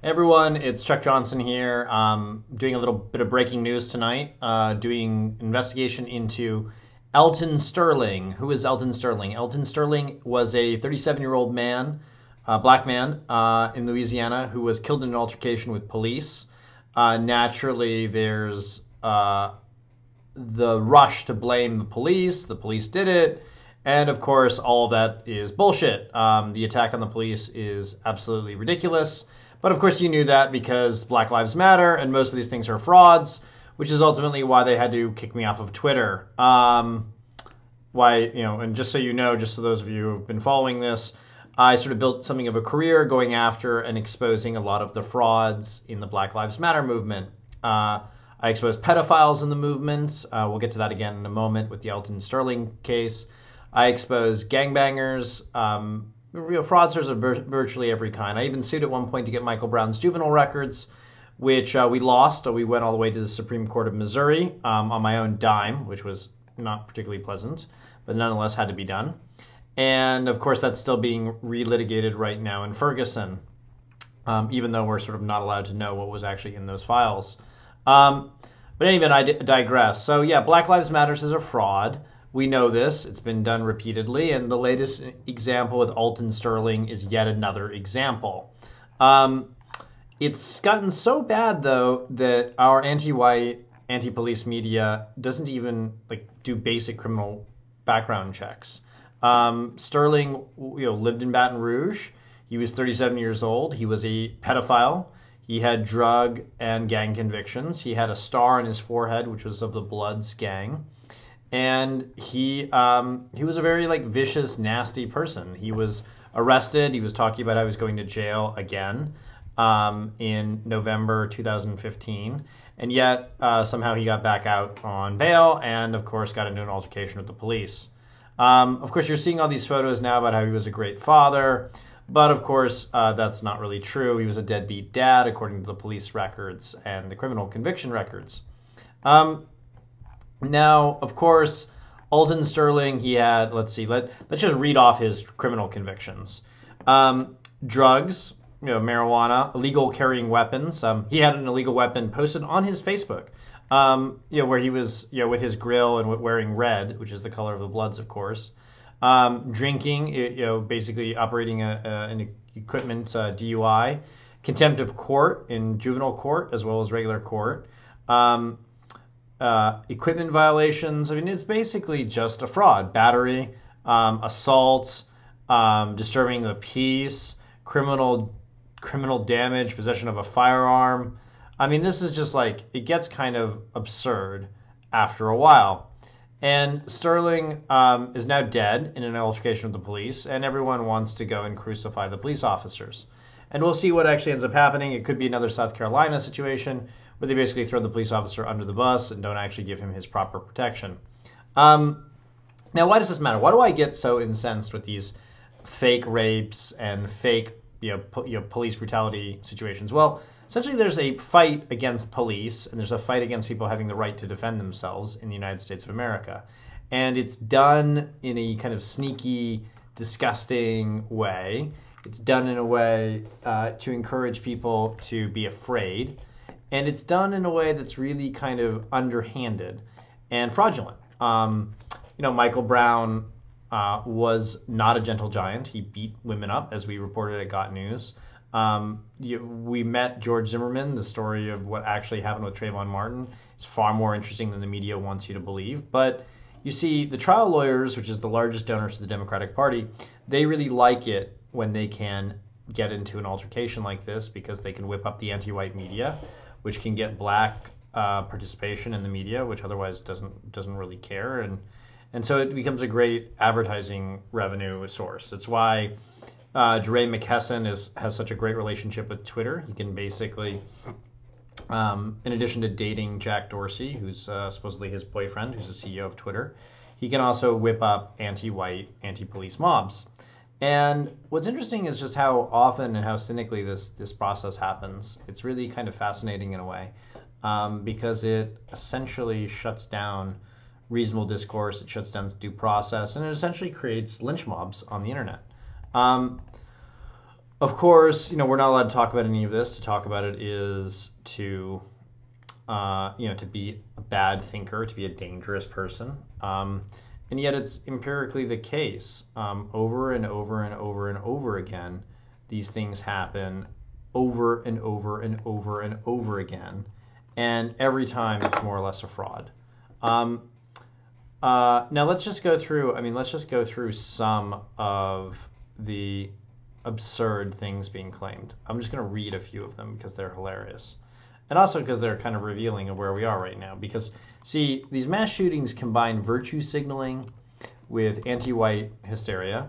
Hey everyone, it's Chuck Johnson here. Doing a little bit of breaking news tonight. Doing investigation into Alton Sterling. Who is Alton Sterling? Alton Sterling was a 37-year-old man, black man in Louisiana, who was killed in an altercation with police. Naturally, there's the rush to blame the police. The police did it. And of course, all of that is bullshit. The attack on the police is absolutely ridiculous. But of course, you knew that because Black Lives Matter and most of these things are frauds, which is ultimately why they had to kick me off of Twitter. And just so you know, just so those of you who've been following this, I sort of built something of a career going after and exposing a lot of the frauds in the Black Lives Matter movement. I exposed pedophiles in the movement. We'll get to that again in a moment with the Alton Sterling case. I exposed gangbangers, fraudsters of virtually every kind. I even sued at one point to get Michael Brown's juvenile records, which we lost. We went all the way to the Supreme Court of Missouri on my own dime, which was not particularly pleasant, but nonetheless had to be done. And of course, that's still being relitigated right now in Ferguson, even though we're sort of not allowed to know what was actually in those files. But anyway, I digress. So yeah, Black Lives Matter is a fraud. We know this. It's been done repeatedly, and the latest example with Alton Sterling is yet another example. It's gotten so bad, though, that our anti-white, anti-police media doesn't even do basic criminal background checks. Sterling, lived in Baton Rouge. He was 37 years old. He was a pedophile. He had drug and gang convictions. He had a star on his forehead, which was of the Bloods gang. And he was a very vicious, nasty person. He was arrested. He was talking about how he was going to jail again in November 2015. And yet somehow he got back out on bail and, of course, got into an altercation with the police. Of course, you're seeing all these photos now about how he was a great father. But, of course, that's not really true. He was a deadbeat dad, according to the police records and the criminal conviction records. Now, of course, Alton Sterling, he had, let's just read off his criminal convictions. Drugs, marijuana, illegal carrying weapons. He had an illegal weapon posted on his Facebook, where he was, with his grill and wearing red, which is the color of the Bloods, of course. Drinking, basically operating an equipment DUI. Contempt of court in juvenile court as well as regular court. Equipment violations. I mean, it's basically just a fraud. Battery, assault, disturbing the peace, criminal damage, possession of a firearm. I mean, this is just it gets kind of absurd after a while. And Sterling is now dead in an altercation with the police, and everyone wants to go and crucify the police officers. And we'll see what actually ends up happening. It could be another South Carolina situation where they basically throw the police officer under the bus and don't actually give him his proper protection. Now, why does this matter? Why do I get so incensed with these fake rapes and fake police brutality situations? Well, essentially there's a fight against police and there's a fight against people having the right to defend themselves in the United States of America. And it's done in a kind of sneaky, disgusting way. It's done in a way to encourage people to be afraid. And it's done in a way that's really kind of underhanded and fraudulent. Michael Brown was not a gentle giant. He beat women up, as we reported at Got News. We met George Zimmerman. The story of what actually happened with Trayvon Martin is far more interesting than the media wants you to believe. But you see, the trial lawyers, which is the largest donors to the Democratic Party, they really like it when they can get into an altercation like this because they can whip up the anti-white media, which can get black participation in the media, which otherwise doesn't really care, and so it becomes a great advertising revenue source. It's why DeRay McKesson has such a great relationship with Twitter. He can basically, in addition to dating Jack Dorsey, who's supposedly his boyfriend, who's the CEO of Twitter, he can also whip up anti-white, anti-police mobs. And what's interesting is just how often and how cynically this process happens. It's really kind of fascinating in a way because it essentially shuts down reasonable discourse, it shuts down due process, and it essentially creates lynch mobs on the internet. Of course, we're not allowed to talk about any of this. To talk about it is to, to be a bad thinker, to be a dangerous person. And yet it's empirically the case. Over and over and over and over again, these things happen over and over and over and over again. And every time it's more or less a fraud. Now let's just go through, some of the absurd things being claimed. I'm just going to read a few of them because they're hilarious. And also because they're kind of revealing of where we are right now. Because, see, these mass shootings combine virtue signaling with anti-white hysteria,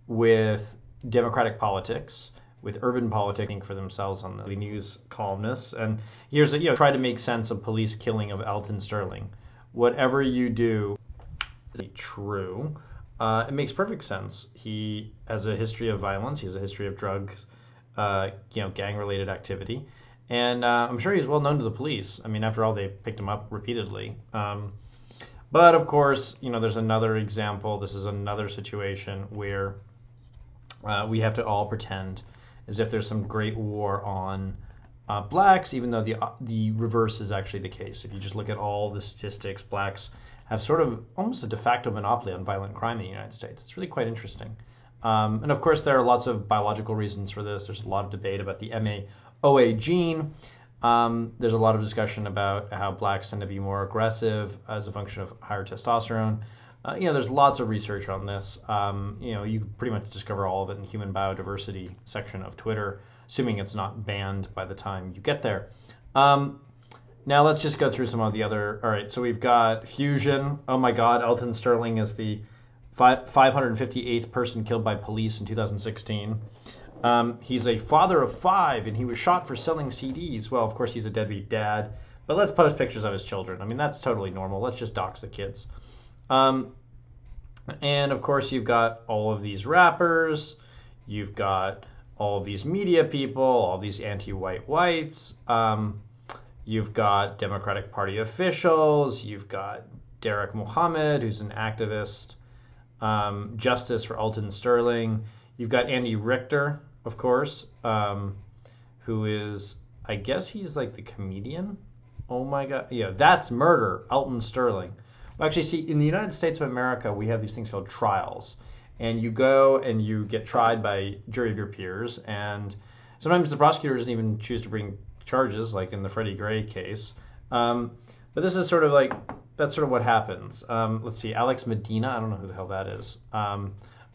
with democratic politics, with urban politicking for themselves on the news columnists. And here's, try to make sense of police killing of Alton Sterling. Whatever you do is true. It makes perfect sense. He has a history of violence. He has a history of drugs, gang-related activity. And I'm sure he's well known to the police. I mean, after all, they picked him up repeatedly. But of course, there's another example. This is another situation where we have to all pretend as if there's some great war on blacks, even though the reverse is actually the case. If you just look at all the statistics, blacks have sort of almost a de facto monopoly on violent crime in the United States. It's really quite interesting. And of course, there are lots of biological reasons for this. There's a lot of debate about the MAOA gene. There's a lot of discussion about how blacks tend to be more aggressive as a function of higher testosterone. There's lots of research on this. You can pretty much discover all of it in the human biodiversity section of Twitter, assuming it's not banned by the time you get there. Now let's just go through some of the other. All right, so we've got fusion. Oh my God, Alton Sterling is the 558th person killed by police in 2016. He's a father of 5, and he was shot for selling CDs. Well, of course, he's a deadbeat dad, but let's post pictures of his children. I mean, that's totally normal. Let's just dox the kids. And of course, you've got all of these rappers. You've got all of these media people, all these anti-white whites. You've got Democratic Party officials. You've got Derek Muhammad, who's an activist. Justice for Alton Sterling. You've got Andy Richter, of course, who is, I guess he's like the comedian. Oh my God. Yeah, that's murder, Alton Sterling. Well, actually, see, in the United States of America, we have these things called trials. And you go and you get tried by jury of your peers. And sometimes the prosecutor doesn't even choose to bring charges, like in the Freddie Gray case. But this is sort of like, that's sort of what happens. Let's see, Alex Medina, I don't know who the hell that is.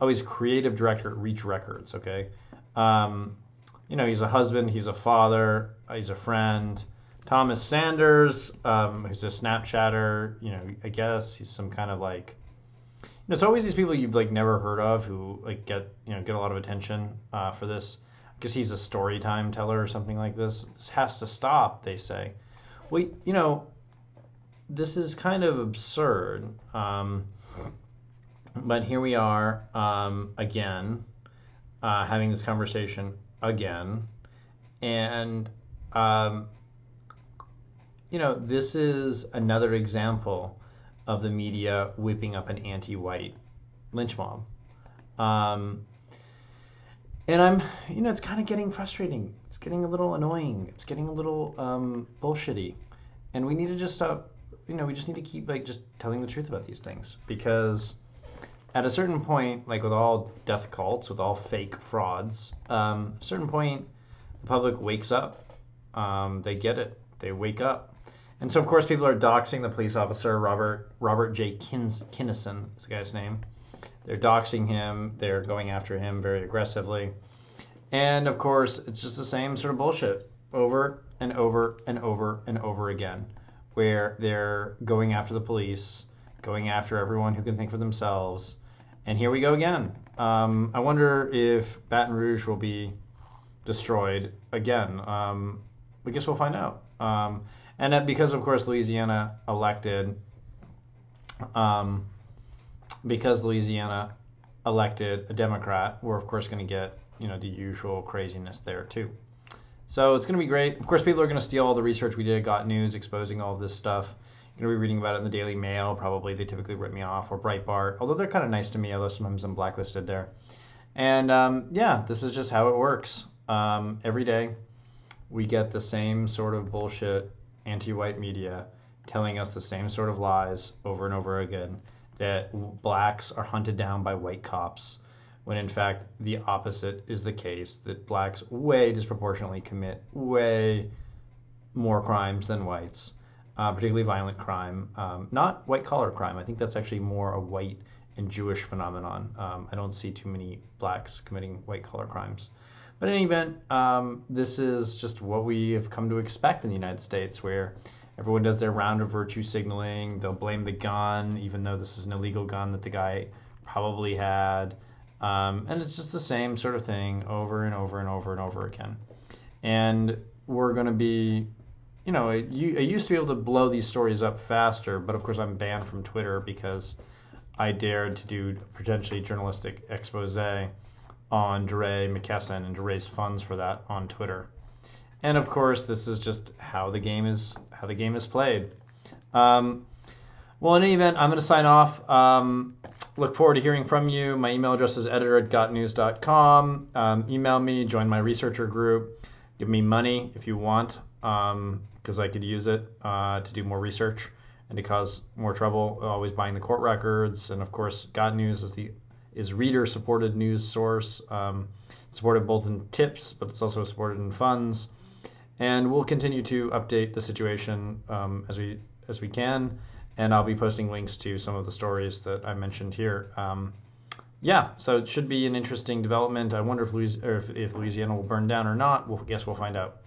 He's creative director at Reach Records, okay? He's a husband, he's a father, he's a friend. Thomas Sanders, who's a Snapchatter, I guess he's some kind of like, it's always these people you've like never heard of who like get a lot of attention for this. I guess he's a story time teller or something like this. This has to stop, they say. Well, this is kind of absurd. But here we are again, having this conversation again. And, this is another example of the media whipping up an anti-white lynch mob. And it's kind of getting frustrating. It's getting a little annoying. It's getting a little bullshitty. And we need to just stop, we just need to keep just telling the truth about these things. Because at a certain point, like with all death cults, with all fake frauds, at a certain point, the public wakes up. They get it. They wake up. And so, of course, people are doxing the police officer, Robert J. Kinnison is the guy's name. They're doxing him. They're going after him very aggressively. And, of course, it's just the same sort of bullshit over and over and over and over again, where they're going after the police, going after everyone who can think for themselves. And here we go again. I wonder if Baton Rouge will be destroyed again. I guess we'll find out. And that because, of course, Louisiana elected a Democrat, we're, of course, going to get, the usual craziness there, too. So it's going to be great. Of course, people are going to steal all the research we did at Got News exposing all of this stuff. You're going to be reading about it in the Daily Mail, probably. They typically rip me off, or Breitbart, although they're kind of nice to me, although sometimes I'm blacklisted there. And yeah, this is just how it works. Every day we get the same sort of bullshit anti-white media telling us the same sort of lies over and over again, that blacks are hunted down by white cops, when in fact the opposite is the case, that blacks way disproportionately commit way more crimes than whites, particularly violent crime, not white collar crime. I think that's actually more a white and Jewish phenomenon. I don't see too many blacks committing white collar crimes. But in any event, this is just what we have come to expect in the United States, where everyone does their round of virtue signaling. They'll blame the gun, even though this is an illegal gun that the guy probably had. And it's just the same sort of thing over and over and over and over again. And we're going to be, I used to be able to blow these stories up faster, but of course I'm banned from Twitter because I dared to do a potentially journalistic expose on DeRay McKesson and to raise funds for that on Twitter. And of course, this is just how the game is played. Well, in any event, I'm going to sign off. Look forward to hearing from you. My email address is editor@gotnews.com. Email me, join my researcher group, give me money if you want, because I could use it to do more research and to cause more trouble. Always buying the court records, and of course, Got News is reader-supported news source, supported both in tips, but it's also supported in funds. And we'll continue to update the situation as we can, and I'll be posting links to some of the stories that I mentioned here. Yeah, so it should be an interesting development. I wonder if Louisiana will burn down or not. We'll find out.